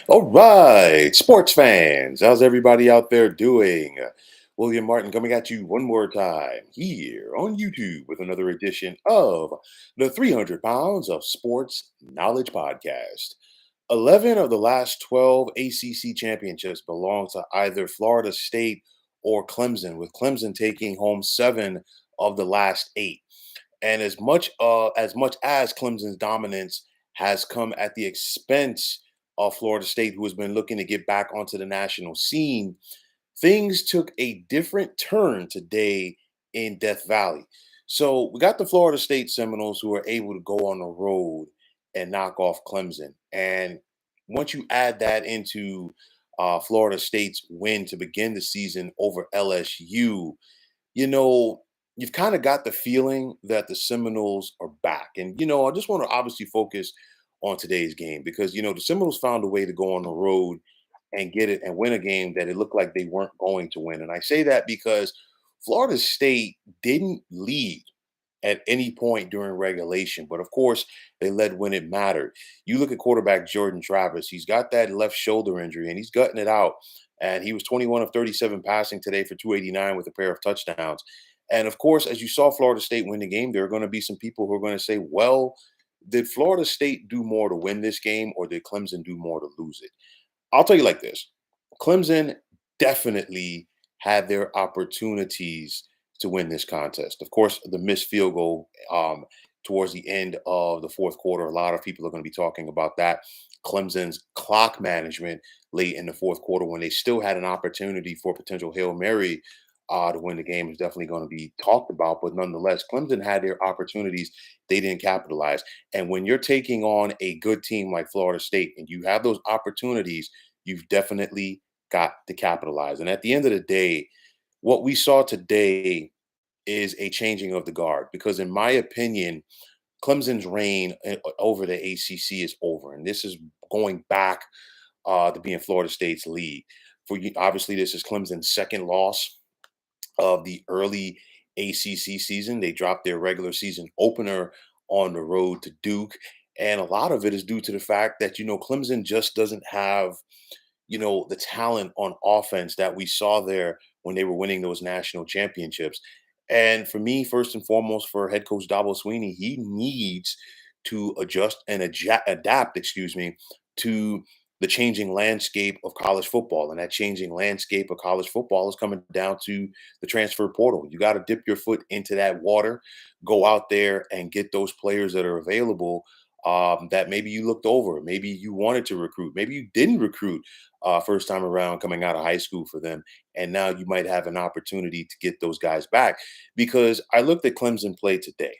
All right, sports fans, how's everybody out there doing? William Martin coming at you one more time here on YouTube with another edition of the 300 Pounds of Sports Knowledge Podcast. 11 of the last 12 ACC championships belong to either Florida State or Clemson, with Clemson taking home seven of the last eight. And as much as Clemson's dominance has come at the expense of Florida State, who has been looking to get back onto the national scene, things took a different turn today in Death Valley. So we got the Florida State Seminoles who are able to go on the road and knock off Clemson. And once you add that into Florida State's win to begin the season over LSU, you know, you've kind of got the feeling that the Seminoles are back. And, I just want to obviously focus on today's game because, the Seminoles found a way to go on the road and get it and win a game that it looked like they weren't going to win. And I say that because Florida State didn't lead at any point during regulation, but of course they led when it mattered. You look at quarterback Jordan Travis, he's got that left shoulder injury and he's gutting it out. And he was 21 of 37 passing today for 289 with a pair of touchdowns. And of course, as you saw Florida State win the game, there are going to be some people who are going to say, well, did Florida State do more to win this game or did Clemson do more to lose it? I'll tell you like this. Clemson definitely had their opportunities to win this contest. Of course, the missed field goal towards the end of the fourth quarter, a lot of people are going to be talking about that. Clemson's clock management late in the fourth quarter when they still had an opportunity for potential Hail Mary to win the game is definitely going to be talked about. But nonetheless, Clemson had their opportunities. They didn't capitalize. And when you're taking on a good team like Florida State and you have those opportunities, you've definitely got to capitalize. And at the end of the day, what we saw today is a changing of the guard because, in my opinion, Clemson's reign over the ACC is over. And this is going back to being Florida State's lead. For you, obviously, this is Clemson's second loss of the early ACC season. They dropped their regular season opener on the road to Duke. And a lot of it is due to the fact that, Clemson just doesn't have, the talent on offense that we saw there when they were winning those national championships. And for me, first and foremost, for head coach Dabo Sweeney, he needs to adjust and adapt, to the changing landscape of college football. And that changing landscape of college football is coming down to the transfer portal. You got to dip your foot into that water, go out there and get those players that are available that maybe you looked over, maybe you wanted to recruit, maybe you didn't recruit first time around coming out of high school for them. And now you might have an opportunity to get those guys back. Because I looked at Clemson play today,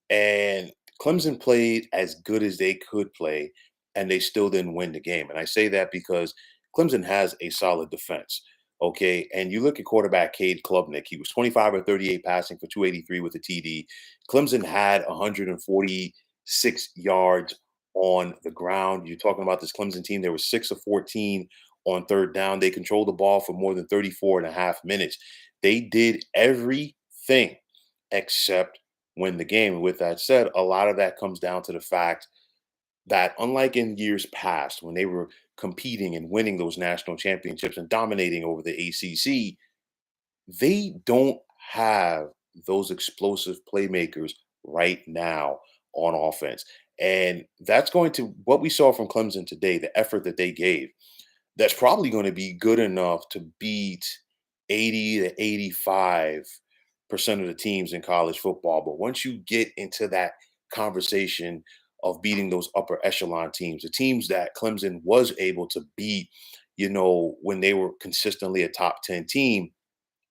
and Clemson played as good as they could play, and they still didn't win the game. And I say that because Clemson has a solid defense. Okay. And you look at quarterback Cade Klubnik, he was 25 or 38 passing for 283 with a TD. Clemson had 146 yards on the ground. You're talking about this Clemson team. There was 6 of 14 on third down. They controlled the ball for more than 34 and a half minutes. They did everything except win the game. And with that said, a lot of that comes down to the fact that, unlike in years past when they were competing and winning those national championships and dominating over the ACC, they don't have those explosive playmakers right now on offense. And that's going to what we saw from Clemson today, the effort that they gave. That's probably going to be good enough to beat 80 to 85% of the teams in college football. But once you get into that conversation of beating those upper echelon teams, the teams that Clemson was able to beat, when they were consistently a top 10 team,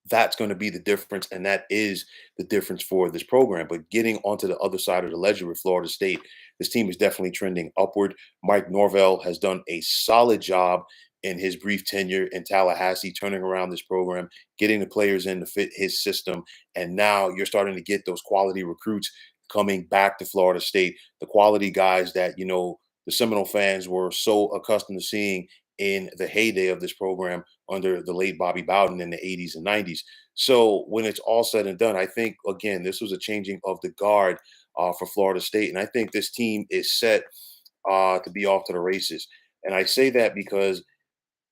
that's going to be the difference. And that is the difference for this program. But getting onto the other side of the ledger with Florida State, this team is definitely trending upward. Mike Norvell has done a solid job in his brief tenure in Tallahassee, turning around this program, getting the players in to fit his system. And now you're starting to get those quality recruits coming back to Florida State, the quality guys that, the Seminole fans were so accustomed to seeing in the heyday of this program under the late Bobby Bowden in the 80s and 90s. So when it's all said and done, I think, again, this was a changing of the guard for Florida State. And I think this team is set to be off to the races. And I say that because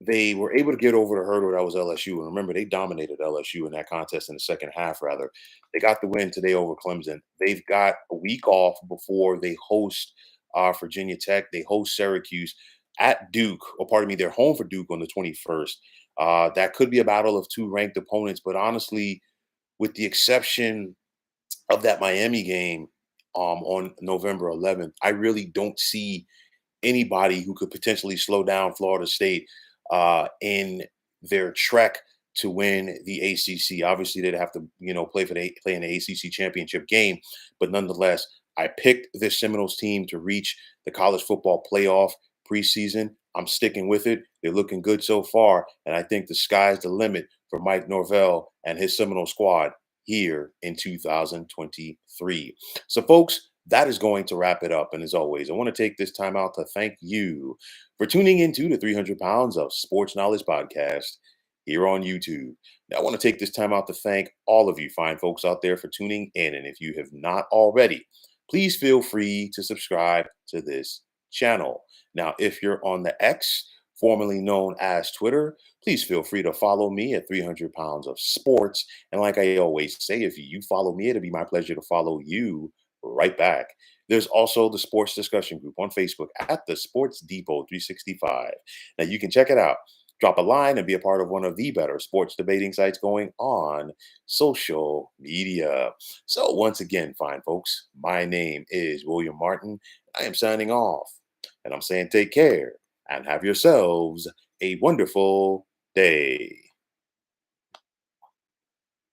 they were able to get over the hurdle that was LSU. And remember, they dominated LSU in that contest in the second half, rather. They got the win today over Clemson. They've got a week off before they host Virginia Tech. They host Syracuse at Duke, or pardon me, they're home for Duke on the 21st. That could be a battle of two ranked opponents, but honestly, with the exception of that Miami game on November 11th, I really don't see anybody who could potentially slow down Florida State in their trek to win the ACC. Obviously, they'd have to, play in the ACC championship game, but nonetheless, I picked this Seminoles team to reach the college football playoff preseason. I'm sticking with it. They're looking good so far, and I think the sky's the limit for Mike Norvell and his Seminole squad here in 2023. So, folks, that is going to wrap it up. And as always, I want to take this time out to thank you for tuning into the 300 Pounds of Sports Knowledge podcast here on YouTube. Now, I want to take this time out to thank all of you fine folks out there for tuning in. And if you have not already, please feel free to subscribe to this channel. Now, if you're on the X, formerly known as Twitter, please feel free to follow me at 300 Pounds of Sports. And like I always say, if you follow me, it'll be my pleasure to follow you right back. There's also the sports discussion group on Facebook at the Sports Depot 365. Now you can check it out. Drop a line and be a part of one of the better sports debating sites going on social media. So once again, fine folks, my name is William Martin. I am signing off, and I'm saying take care and have yourselves a wonderful day.